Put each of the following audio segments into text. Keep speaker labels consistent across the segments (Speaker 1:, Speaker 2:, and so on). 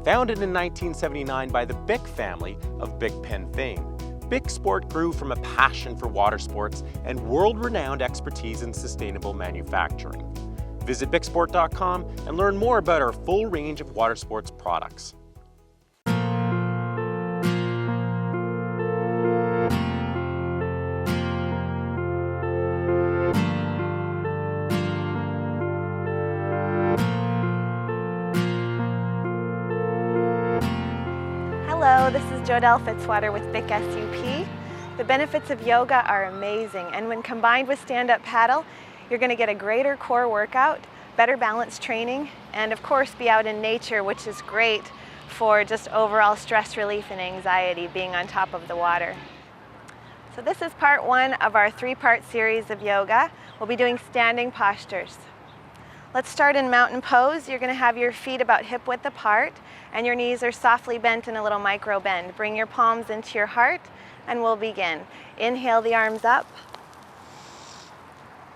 Speaker 1: Founded in 1979 by the Bic family of Big Pen fame, Bic Sport grew from a passion for water sports and world-renowned expertise in sustainable manufacturing. Visit bicsport.com and learn more about our full range of water sports products.
Speaker 2: Hello, this is Jodelle Fitzwater with Bic SUP. The benefits of yoga are amazing, and when combined with stand-up paddle, you're going to get a greater core workout, better balance training, and of course be out in nature, which is great for just overall stress relief and anxiety, being on top of the water. So this is part one of our three-part series of yoga. We'll be doing standing postures. Let's start in mountain pose. You're going to have your feet about hip width apart and your knees are softly bent in a little micro bend. Bring your palms into your heart and we'll begin. Inhale the arms up.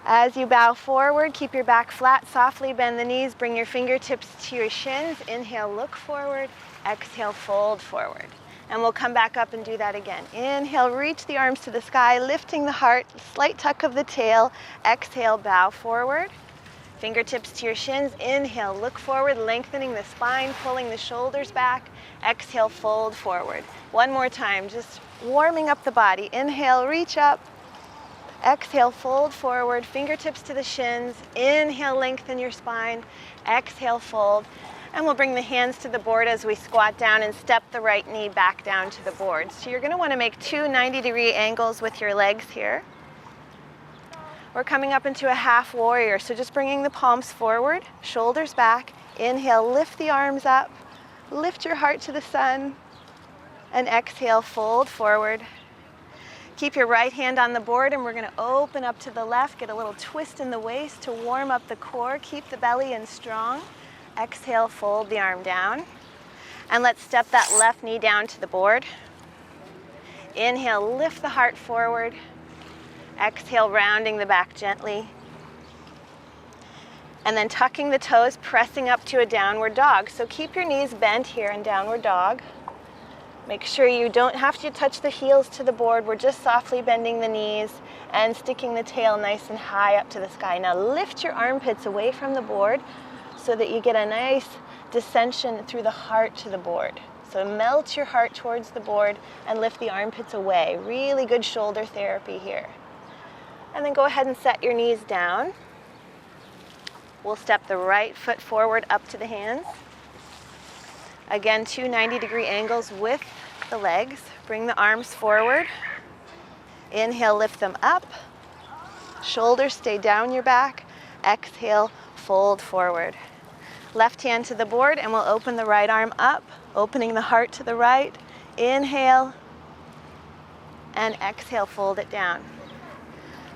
Speaker 2: As you bow forward, keep your back flat, softly bend the knees, bring your fingertips to your shins. Inhale, look forward. Exhale, fold forward. And we'll come back up and do that again. Inhale, reach the arms to the sky, lifting the heart, slight tuck of the tail. Exhale, bow forward. Fingertips to your shins. Inhale, look forward, lengthening the spine, pulling the shoulders back. Exhale, fold forward. One more time, just warming up the body. Inhale, reach up. Exhale, fold forward, fingertips to the shins. Inhale, lengthen your spine. Exhale, fold. And we'll bring the hands to the board as we squat down and step the right knee back down to the board. So you're going to want to make two 90-degree angles with your legs here. We're coming up into a half warrior, so just bringing the palms forward, shoulders back. Inhale, lift the arms up, lift your heart to the sun, and exhale, fold forward. Keep your right hand on the board, and we're going to open up to the left, get a little twist in the waist to warm up the core, keep the belly in strong. Exhale, fold the arm down, and let's step that left knee down to the board. Inhale, lift the heart forward. Exhale, rounding the back gently. And then tucking the toes, pressing up to a downward dog. So keep your knees bent here in downward dog. Make sure you don't have to touch the heels to the board. We're just softly bending the knees and sticking the tail nice and high up to the sky. Now lift your armpits away from the board so that you get a nice descension through the heart to the board. So melt your heart towards the board and lift the armpits away. Really good shoulder therapy here. And then go ahead and set your knees down. We'll step the right foot forward up to the hands. Again, two 90-degree angles with the legs. Bring the arms forward. Inhale, lift them up. Shoulders stay down your back. Exhale, fold forward. Left hand to the board, and we'll open the right arm up, opening the heart to the right. Inhale, and exhale, fold it down.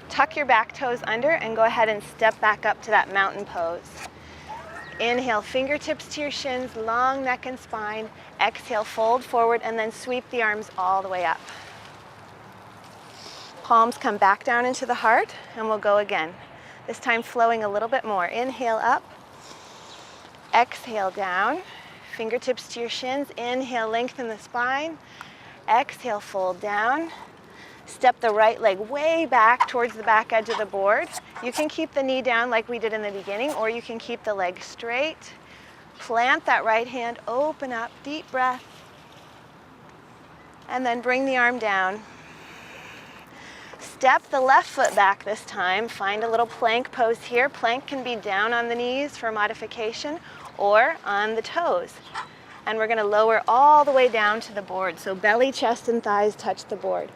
Speaker 2: Tuck your back toes under and go ahead and step back up to that mountain pose. Inhale, fingertips to your shins, long neck and spine. Exhale, fold forward, and then sweep the arms all the way up. Palms come back down into the heart, and we'll go again. This time flowing a little bit more. Inhale up. Exhale down. Fingertips to your shins. Inhale, lengthen the spine. Exhale, fold down. Step the right leg way back towards the back edge of the board. You can keep the knee down like we did in the beginning, or you can keep the leg straight. Plant that right hand, open up, deep breath. And then bring the arm down. Step the left foot back this time. Find a little plank pose here. Plank can be down on the knees for modification or on the toes. And we're going to lower all the way down to the board. So belly, chest, and thighs touch the board.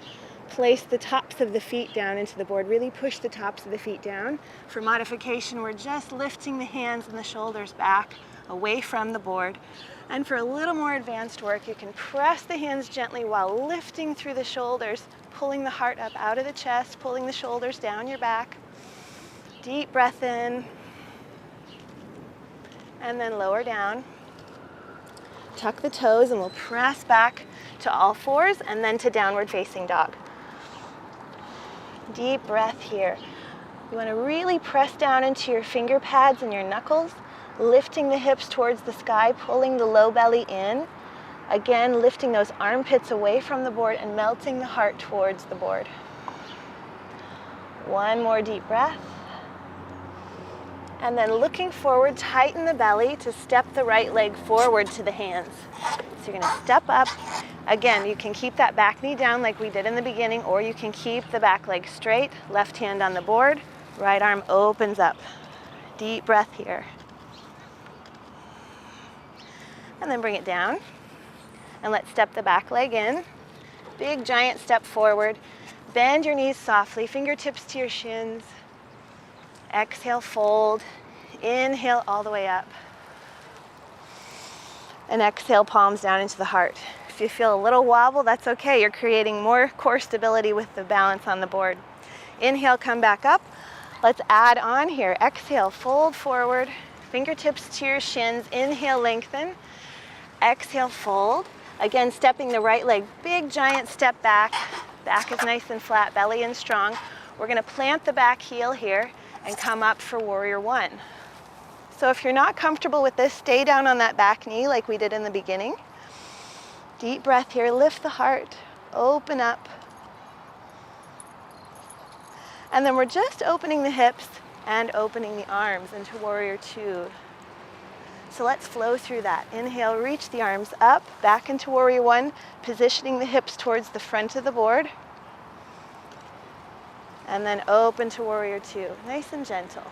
Speaker 2: Place the tops of the feet down into the board. Really push the tops of the feet down. For modification, we're just lifting the hands and the shoulders back away from the board. And for a little more advanced work, you can press the hands gently while lifting through the shoulders, pulling the heart up out of the chest, pulling the shoulders down your back. Deep breath in. And then lower down. Tuck the toes and we'll press back to all fours and then to downward facing dog. Deep breath here. You want to really press down into your finger pads and your knuckles. Lifting the hips towards the sky, pulling the low belly in. Again, lifting those armpits away from the board and melting the heart towards the board. One more deep breath. And then looking forward, tighten the belly to step the right leg forward to the hands. So you're gonna step up. Again, you can keep that back knee down like we did in the beginning, or you can keep the back leg straight, left hand on the board, right arm opens up. Deep breath here. And then bring it down. And let's step the back leg in. Big giant step forward. Bend your knees softly, fingertips to your shins. Exhale, fold. Inhale all the way up. And exhale, palms down into the heart. If you feel a little wobble, that's okay. You're creating more core stability with the balance on the board. Inhale, come back up. Let's add on here. Exhale, fold forward. Fingertips to your shins. Inhale, lengthen. Exhale, fold. Again, stepping the right leg, big giant step back. Back is nice and flat, belly in strong. We're gonna plant the back heel here and come up for warrior one. So if you're not comfortable with this, stay down on that back knee like we did in the beginning. Deep breath here, lift the heart, open up. And then we're just opening the hips and opening the arms into warrior two. So let's flow through that. Inhale, reach the arms up, back into warrior one, positioning the hips towards the front of the board. And then open to warrior two, nice and gentle.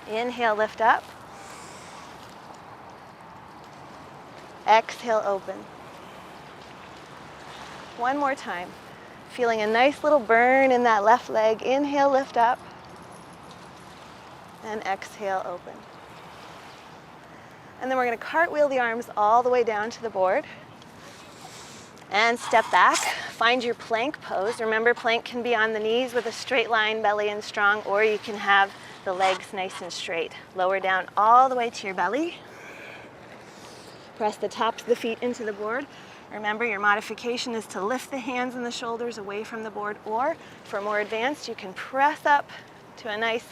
Speaker 2: Inhale, lift up. Exhale, open. One more time. Feeling a nice little burn in that left leg. Inhale, lift up. And exhale, open. And then we're going to cartwheel the arms all the way down to the board. And step back. Find your plank pose. Remember, plank can be on the knees with a straight line, belly in strong, or you can have the legs nice and straight. Lower down all the way to your belly. Press the tops of the feet into the board. Remember, your modification is to lift the hands and the shoulders away from the board, or for more advanced, you can press up to a nice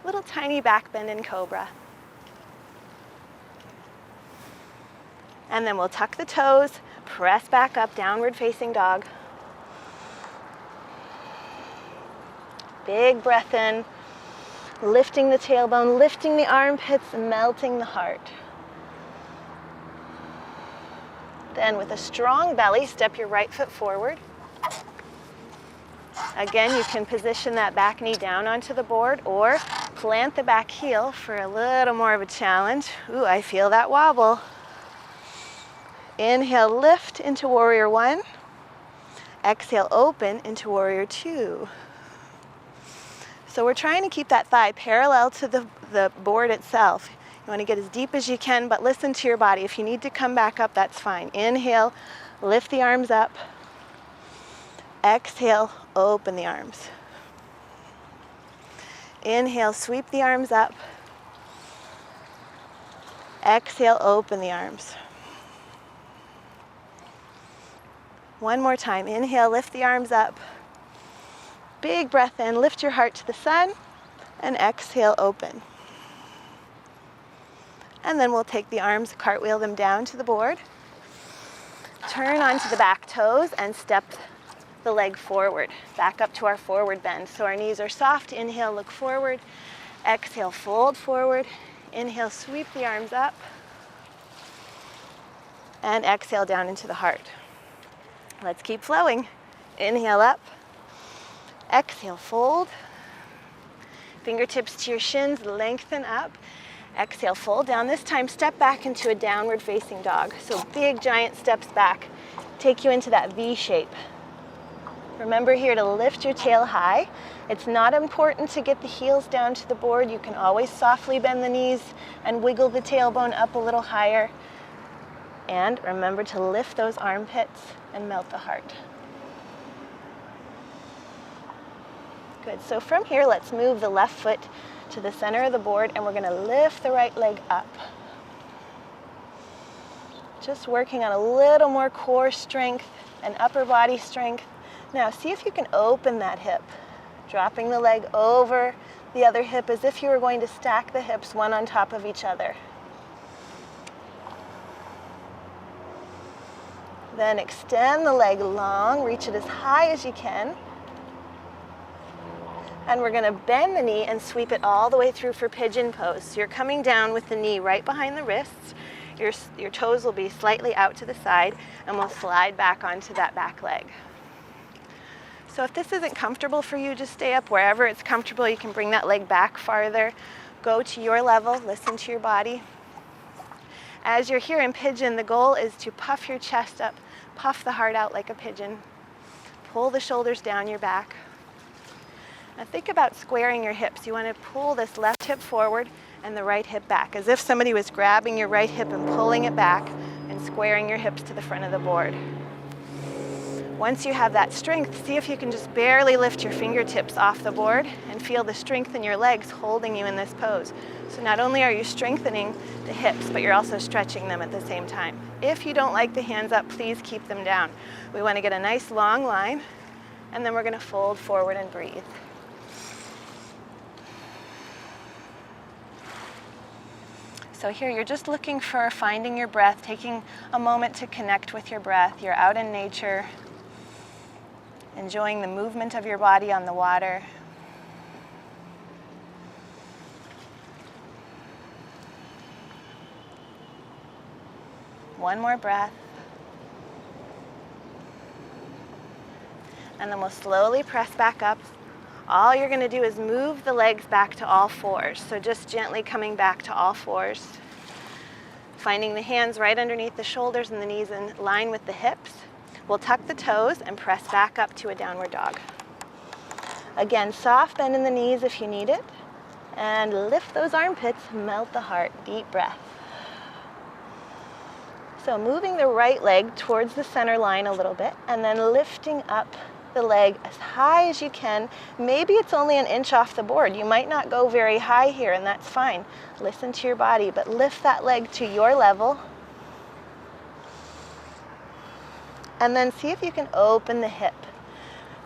Speaker 2: little tiny back bend in cobra. And then we'll tuck the toes, press back up, downward facing dog. Big breath in, lifting the tailbone, lifting the armpits, melting the heart. Then with a strong belly, step your right foot forward. Again, you can position that back knee down onto the board or plant the back heel for a little more of a challenge. Ooh, I feel that wobble. Inhale, lift into warrior one. Exhale, open into warrior two. So we're trying to keep that thigh parallel to the board itself. You want to get as deep as you can, but listen to your body. If you need to come back up, that's fine. Inhale, lift the arms up. Exhale, open the arms. Inhale, sweep the arms up. Exhale, open the arms. One more time. Inhale, lift the arms up. Big breath in, lift your heart to the sun, and exhale, open. And then we'll take the arms, cartwheel them down to the board. Turn onto the back toes and step the leg forward, back up to our forward bend. So our knees are soft. Inhale, look forward. Exhale, fold forward. Inhale, sweep the arms up. And exhale down into the heart. Let's keep flowing. Inhale up. Exhale, fold. Fingertips to your shins, lengthen up. Exhale, fold down. This time, step back into a downward facing dog. So big, giant steps back. Take you into that V shape. Remember here to lift your tail high. It's not important to get the heels down to the board. You can always softly bend the knees and wiggle the tailbone up a little higher. And remember to lift those armpits and melt the heart. Good, so from here, let's move the left foot to the center of the board and we're gonna lift the right leg up. Just working on a little more core strength and upper body strength. Now see if you can open that hip, dropping the leg over the other hip as if you were going to stack the hips one on top of each other. Then extend the leg long, reach it as high as you can. And we're gonna bend the knee and sweep it all the way through for pigeon pose. So you're coming down with the knee right behind the wrists. Your toes will be slightly out to the side, and we'll slide back onto that back leg. So if this isn't comfortable for you, just stay up wherever it's comfortable. You can bring that leg back farther. Go to your level, listen to your body. As you're here in pigeon, the goal is to puff your chest up, puff the heart out like a pigeon. Pull the shoulders down your back. Now think about squaring your hips. You want to pull this left hip forward and the right hip back, as if somebody was grabbing your right hip and pulling it back and squaring your hips to the front of the board. Once you have that strength, see if you can just barely lift your fingertips off the board and feel the strength in your legs holding you in this pose. So not only are you strengthening the hips, but you're also stretching them at the same time. If you don't like the hands up, please keep them down. We want to get a nice long line, and then we're going to fold forward and breathe. So here you're just looking for finding your breath, taking a moment to connect with your breath. You're out in nature, enjoying the movement of your body on the water. One more breath. And then we'll slowly press back up. All you're going to do is move the legs back to all fours. So just gently coming back to all fours. Finding the hands right underneath the shoulders and the knees in line with the hips. We'll tuck the toes and press back up to a downward dog. Again, soft bend in the knees if you need it. And lift those armpits, melt the heart. Deep breath. So moving the right leg towards the center line a little bit, and then lifting up the leg as high as you can. Maybe it's only an inch off the board. You might not go very high here, and that's fine. Listen to your body, but lift that leg to your level. And then see if you can open the hip.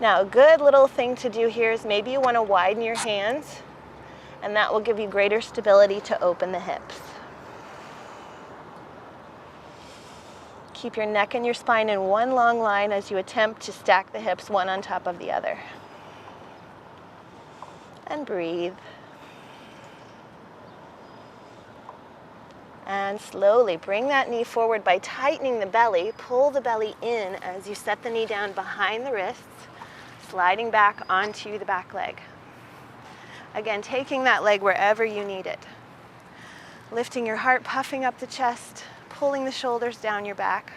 Speaker 2: Now, a good little thing to do here is maybe you want to widen your hands, and that will give you greater stability to open the hips. Keep your neck and your spine in one long line as you attempt to stack the hips one on top of the other. And breathe. And slowly bring that knee forward by tightening the belly. Pull the belly in as you set the knee down behind the wrists, sliding back onto the back leg. Again, taking that leg wherever you need it. Lifting your heart, puffing up the chest, pulling the shoulders down your back.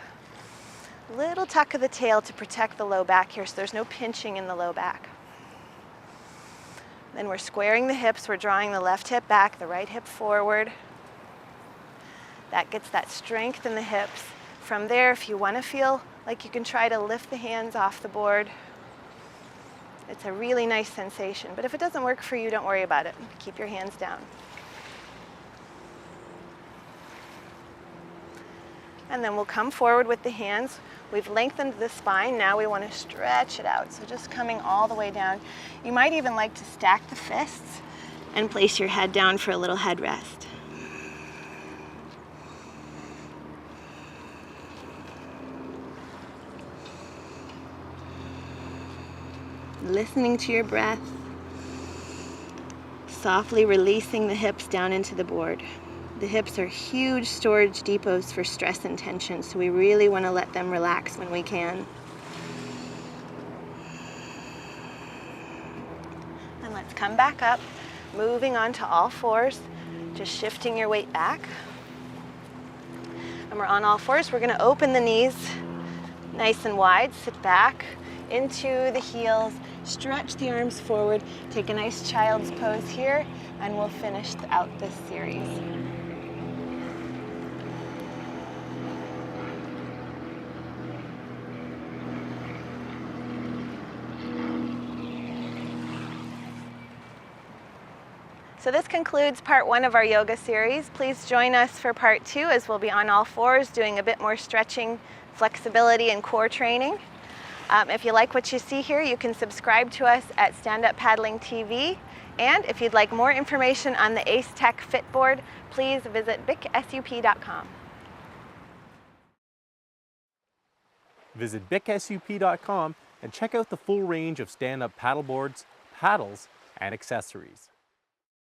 Speaker 2: Little tuck of the tail to protect the low back here, so there's no pinching in the low back. Then we're squaring the hips. We're drawing the left hip back, the right hip forward. That gets that strength in the hips. From there, if you want to feel like you can try to lift the hands off the board, it's a really nice sensation. But if it doesn't work for you, don't worry about it. Keep your hands down. And then we'll come forward with the hands. We've lengthened the spine. Now we want to stretch it out. So just coming all the way down. You might even like to stack the fists and place your head down for a little head rest. Listening to your breath. Softly releasing the hips down into the board. The hips are huge storage depots for stress and tension, so we really want to let them relax when we can. And let's come back up, moving on to all fours, just shifting your weight back. And we're on all fours. We're going to open the knees nice and wide, sit back into the heels, stretch the arms forward, take a nice child's pose here, and we'll finish out this series. So this concludes part 1 of our yoga series. Please join us for part 2 as we'll be on all fours doing a bit more stretching, flexibility, and core training. If you like what you see here, you can subscribe to us at Stand Up Paddling TV. And if you'd like more information on the Ace Tech Fitboard, please visit bicsup.com.
Speaker 1: Visit bicsup.com and check out the full range of stand-up paddleboards, paddles, and accessories.